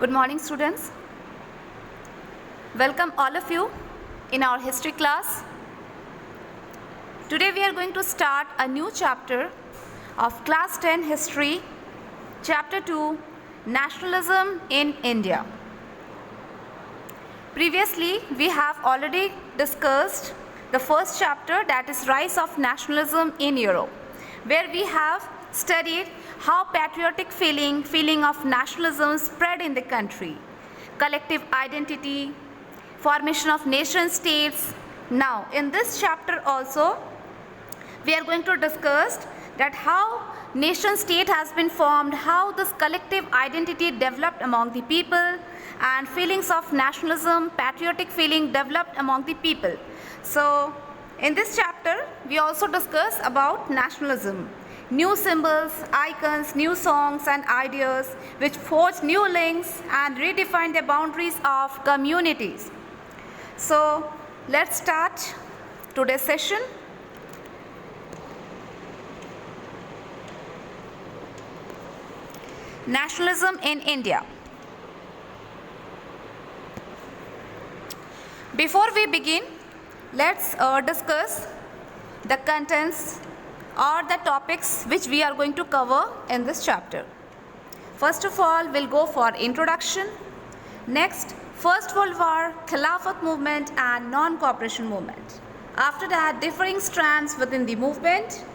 Good morning, students. Welcome all of you in our history class. Today we are going to start a new chapter of class 10 history, chapter 2, nationalism in India. Previously we have already discussed the first chapter, that is rise of nationalism in Europe, where we have studied how patriotic feeling of nationalism spread in the country, collective identity, formation of nation states. Now in this chapter also we are going to discuss that how nation state has been formed, how this collective identity developed among the people, and feelings of nationalism, patriotic feeling developed among the people. So in this chapter we also discuss about nationalism, new symbols, icons, new songs and ideas which forge new links and redefine the boundaries of communities. So let's start today's session. Nationalism in India. Before we begin, let's discuss the contents or the topics which we are going to cover in this chapter. First of all, we'll go for introduction. Next, First World War, Khilafat movement and non-cooperation movement. After that, differing strands within the movement.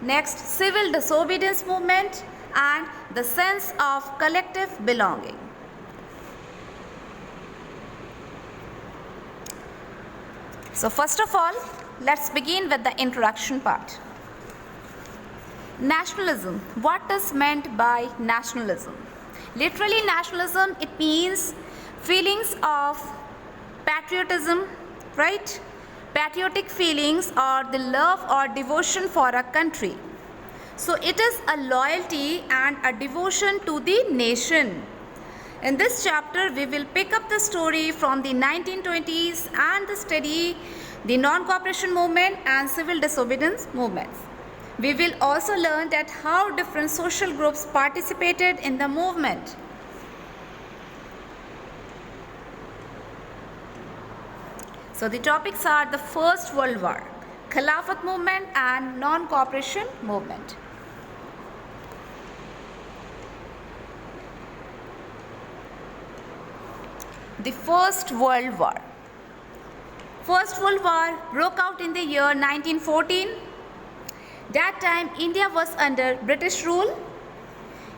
Next, civil disobedience movement and the sense of collective belonging. So first of all, let's begin with the introduction part. Nationalism. What is meant by nationalism? Literally, nationalism, it means feelings of patriotism, right? Patriotic feelings or the love or devotion for a country. So it is a loyalty and a devotion to the nation. In this chapter, we will pick up the story from the 1920s and study the non-cooperation movement and civil disobedience movements. We will also learn that how different social groups participated in the movement. So the topics are the First World War, Khilafat movement and non-cooperation movement. The First World War. First World War broke out in the year 1914. That time India was under British rule.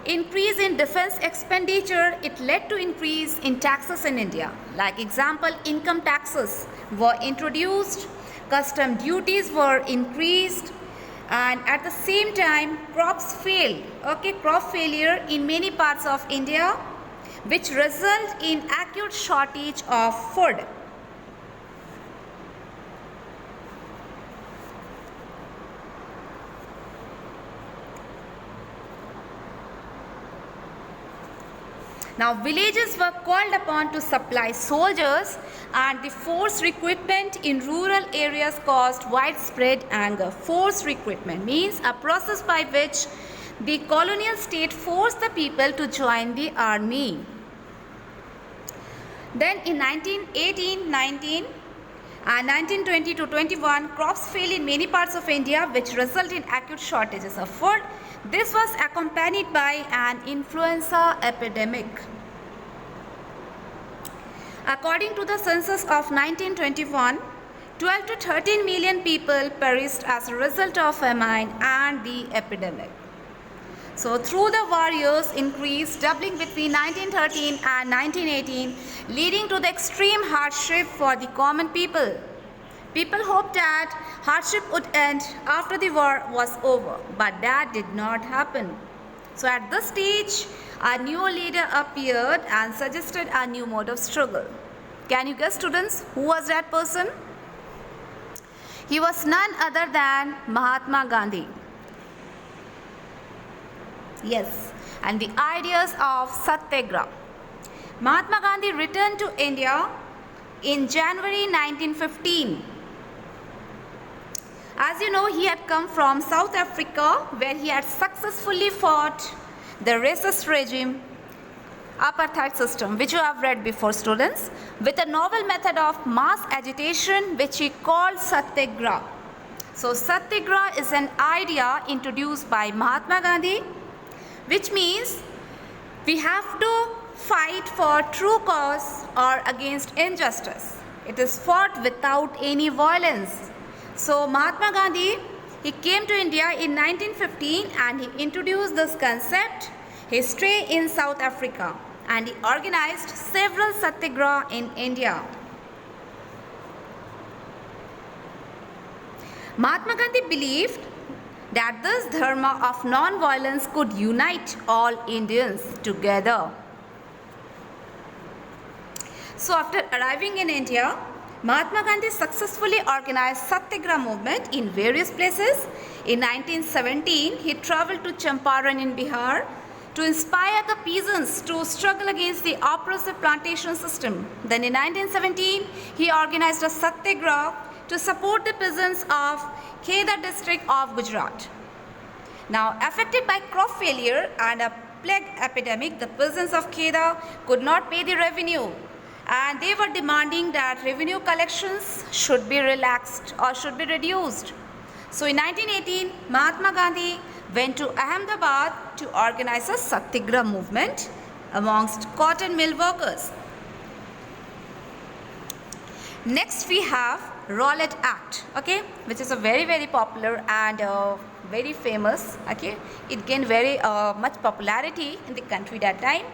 Increase in defense expenditure, it led to increase in taxes in India. Like example, income taxes were introduced, custom duties were increased, and at the same time crops failed. Crop failure in many parts of India, which result in acute shortage of food. Now villages were called upon to supply soldiers, and the forced recruitment in rural areas caused widespread anger. Forced recruitment means a process by which the colonial state forced the people to join the army. Then in 1918, 19 and 1920 to 21, crops failed in many parts of India, which resulted in acute shortages of food. This was accompanied by an influenza epidemic. According to the census of 1921, 12 to 13 million people perished as a result of famine and the epidemic. So through the war years increased, doubling between 1913 and 1918, leading to the extreme hardship for the common people. People hoped that hardship would end after the war was over, but that did not happen. So at this stage, a new leader appeared and suggested a new mode of struggle. Can you guess, students, who was that person? He was none other than Mahatma Gandhi. Yes, and the ideas of Satyagraha. Mahatma Gandhi returned to India in January 1915. As you know, he had come from South Africa, where he had successfully fought the racist regime. apartheid system, which you have read before, students, with a novel method of mass agitation which he called Satyagraha. So Satyagraha is an idea introduced by Mahatma Gandhi, which means we have to fight for true cause or against injustice. It is fought without any violence. So Mahatma Gandhi, he came to India in 1915 and he introduced this concept, his stay in South Africa, and he organized several Satyagraha in India. Mahatma Gandhi believed that this dharma of non-violence could unite all Indians together. So after arriving in India, Mahatma Gandhi successfully organized Satyagraha movement in various places. In 1917, he traveled to Champaran in Bihar to inspire the peasants to struggle against the oppressive plantation system. Then in 1917, he organized a Satyagraha to support the peasants of Kheda district of Gujarat. Now, affected by crop failure and a plague epidemic, the peasants of Kheda could not pay the revenue, and they were demanding that revenue collections should be relaxed or should be reduced. So in 1918, Mahatma Gandhi went to Ahmedabad to organize a Satyagraha movement amongst cotton mill workers. Next we have Rowlatt Act, okay, which is a very popular and very famous, okay. It gained very much popularity in the country that time.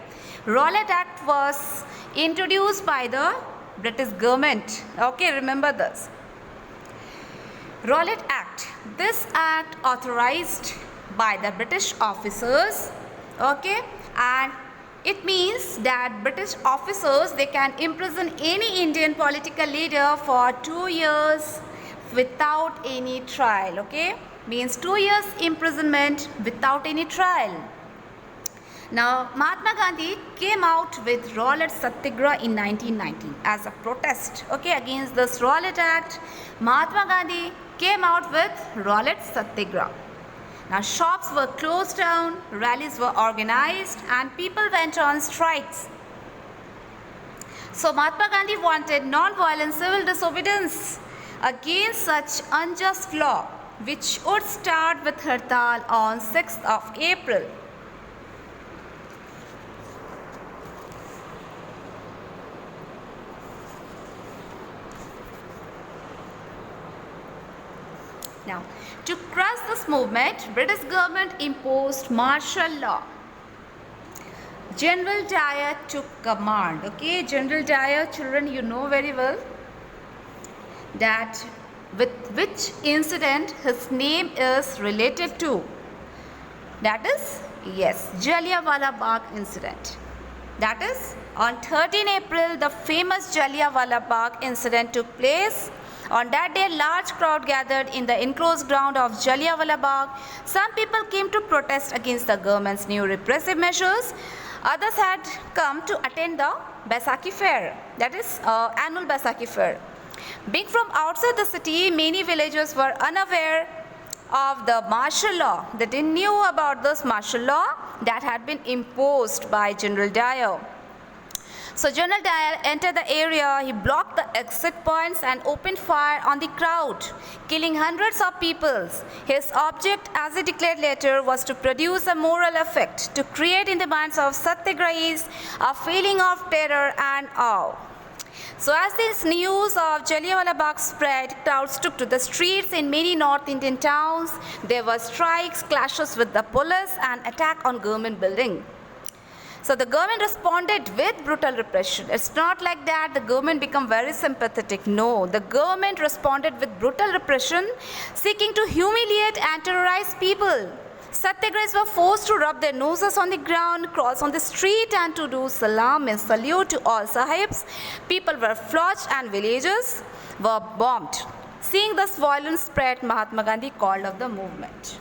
Rowlatt Act was introduced by the British government, okay, remember this. Rowlatt Act, this act authorized by the British officers, okay, and it means that British officers, they can imprison any Indian political leader for 2 years without any trial, okay, means 2 years imprisonment without any trial. Now Mahatma Gandhi came out with Rowlatt Satyagraha in 1919 as a protest, okay, against this Rowlatt Act. Mahatma Gandhi came out with Rowlatt Satyagraha. Now shops were closed down, rallies were organized, and people went on strikes. So Mahatma Gandhi wanted non-violent civil disobedience against such unjust law, which would start with Hartal on 6th of April. Now, to crush this movement, British government imposed martial law. General Dyer took command, okay. General Dyer, children, you know very well that with which incident his name is related to. That is, yes, Jallianwala Bagh incident. That is, on 13 April, the famous Jallianwala Bagh incident took place. On that day, a large crowd gathered in the enclosed ground of Jallianwala Bagh. Some people came to protest against the government's new repressive measures. Others had come to attend the Baisakhi fair, that is annual Baisakhi fair. Being from outside the city, many villagers were unaware of the martial law. They didn't knew about this martial law that had been imposed by General Dyer. So General Dyer entered the area, he blocked the exit points and opened fire on the crowd, killing hundreds of people. His object, as he declared later, was to produce a moral effect, to create in the minds of Satyagrahis a feeling of terror and awe. So as this news of Jallianwala Bagh spread, crowds took to the streets in many North Indian towns. There were strikes, clashes with the police, and attack on government building. So the government responded with brutal repression. It's not like that the government became very sympathetic. No, the government responded with brutal repression, seeking to humiliate and terrorize people. Satyagrahis were forced to rub their noses on the ground, cross on the street, and to do salam and salute to all sahibs. People were flogged and villages were bombed. Seeing this violence spread, Mahatma Gandhi called off the movement.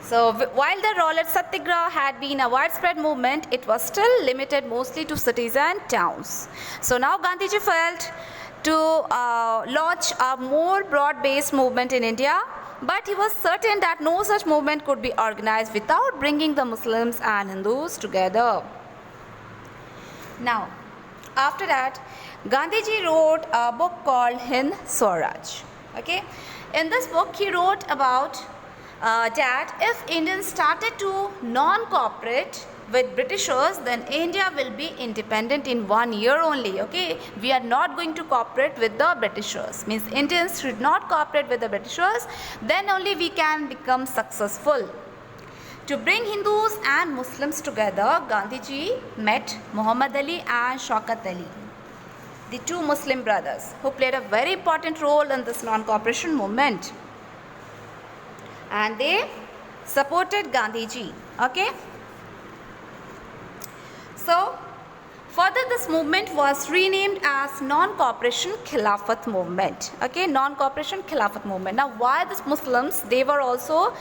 So while the Rowlatt Satyagraha had been a widespread movement, it was still limited mostly to cities and towns. So now Gandhiji felt to launch a more broad-based movement in India, but he was certain that no such movement could be organized without bringing the Muslims and Hindus together. Now, after that, Gandhiji wrote a book called Hind Swaraj. Okay, in this book he wrote about that if Indians started to non-cooperate with Britishers, then India will be independent in 1 year only. Okay, we are not going to cooperate with the Britishers. Means Indians should not cooperate with the Britishers. Then only we can become successful. To bring Hindus and Muslims together, Gandhiji met Muhammad Ali and Shaukat Ali, the two Muslim brothers who played a very important role in this non-cooperation movement, and they supported Gandhiji. Okay, so further this movement was renamed as Non-Cooperation Khilafat Movement. Okay, Non-Cooperation Khilafat Movement. Now why these Muslims? They were also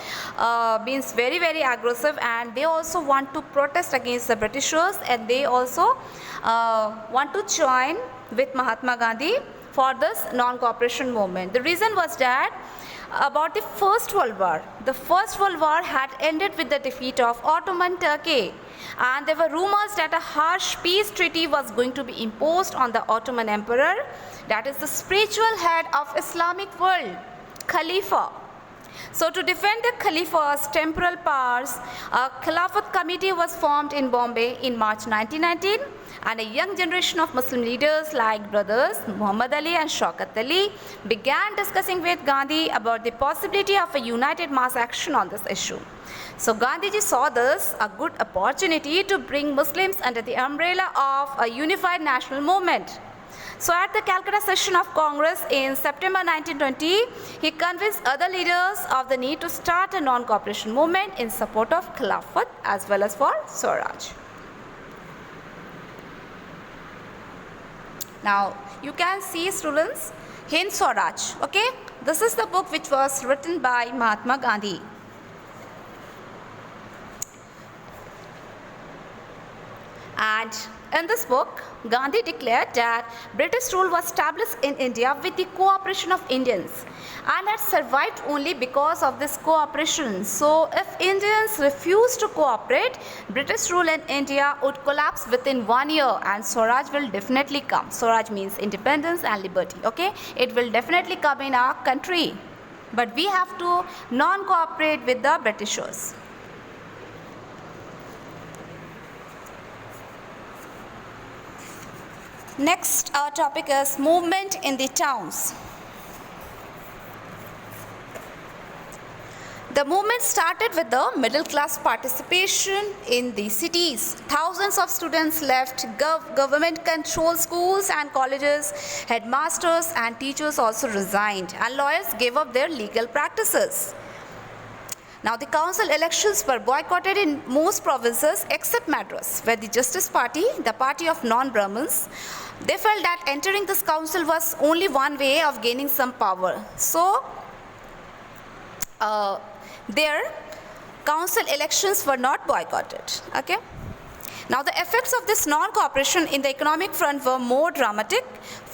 means very aggressive, and they also want to protest against the Britishers, and they also want to join with Mahatma Gandhi for this non-cooperation movement. The reason was that about the First World War. The First World War had ended with the defeat of Ottoman Turkey, and there were rumors that a harsh peace treaty was going to be imposed on the Ottoman Emperor, that is the spiritual head of Islamic world, Khalifa. So to defend the Khalifa's temporal powers, a Khilafat committee was formed in Bombay in March 1919, and a young generation of Muslim leaders like brothers Muhammad Ali and Shaukat Ali began discussing with Gandhi about the possibility of a united mass action on this issue. So Gandhiji saw this a good opportunity to bring Muslims under the umbrella of a unified national movement. So at the Calcutta session of Congress in September 1920, he convinced other leaders of the need to start a non-cooperation movement in support of Khilafat as well as for Swaraj. Now you can see, students, Hind Swaraj. Okay, this is the book which was written by Mahatma Gandhi. And in this book, Gandhi declared that British rule was established in India with the cooperation of Indians and had survived only because of this cooperation. So if Indians refuse to cooperate, British rule in India would collapse within 1 year, and Swaraj will definitely come. Swaraj means independence and liberty. Okay, it will definitely come in our country, but we have to non-cooperate with the Britishers. Next, our topic is movement in the towns. The movement started with the middle class participation in the cities. Thousands of students left government controlled schools and colleges. Headmasters and teachers also resigned, and lawyers gave up their legal practices. Now the council elections were boycotted in most provinces except Madras, where the Justice Party, the party of non-Brahmins, they felt that entering this council was only one way of gaining some power. So their council elections were not boycotted. Okay. Now the effects of this non-cooperation in the economic front were more dramatic.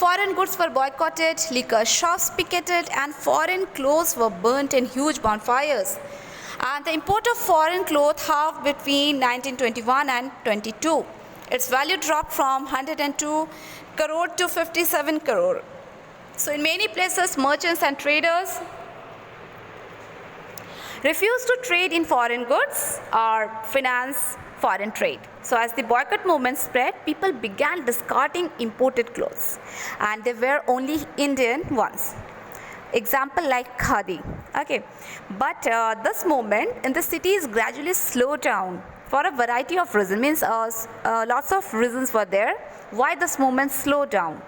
Foreign goods were boycotted, liquor shops picketed, and foreign clothes were burnt in huge bonfires. And the import of foreign cloth halved between 1921 and 22. Its value dropped from 102 crore to 57 crore. So in many places, merchants and traders refused to trade in foreign goods or finance foreign trade. So as the boycott movement spread, people began discarding imported clothes, and they were only Indian ones. Example like khadi. Okay, but this movement in the cities gradually slowed down for a variety of reasons. Means lots of reasons were there why this movement slowed down.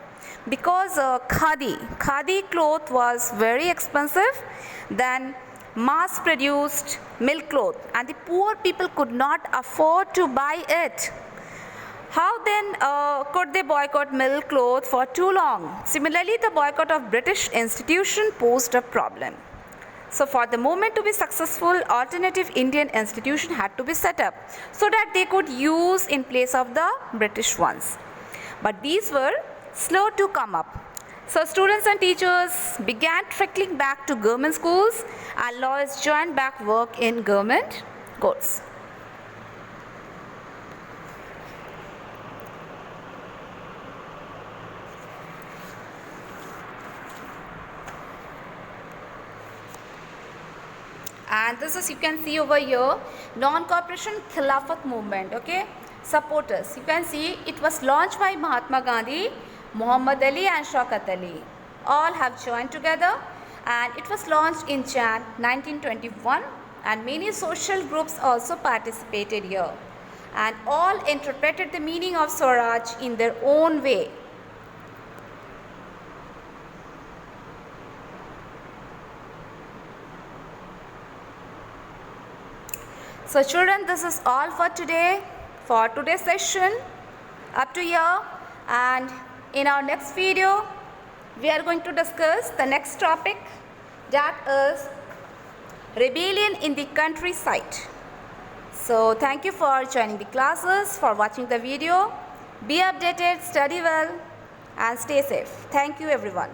Because khadi cloth was very expensive, then mass produced milk cloth, and the poor people could not afford to buy it. How then could they boycott milk cloth for too long? Similarly, the boycott of British institution posed a problem. So for the movement to be successful, alternative Indian institution had to be set up so that they could use in place of the British ones. But these were slow to come up. So students and teachers began trickling back to government schools and lawyers joined back work in government courts. And this is, you can see over here, non-cooperation Khilafat movement, okay, supporters. You can see it was launched by Mahatma Gandhi, Muhammad Ali and Shaukat Ali. All have joined together, and it was launched in Jan 1921, and many social groups also participated here, and all interpreted the meaning of Swaraj in their own way. So children, this is all for today, for today's session up to here, and in our next video we are going to discuss the next topic, that is rebellion in the countryside. So thank you for joining the classes, for watching the video. Be updated, study well and stay safe. Thank you everyone.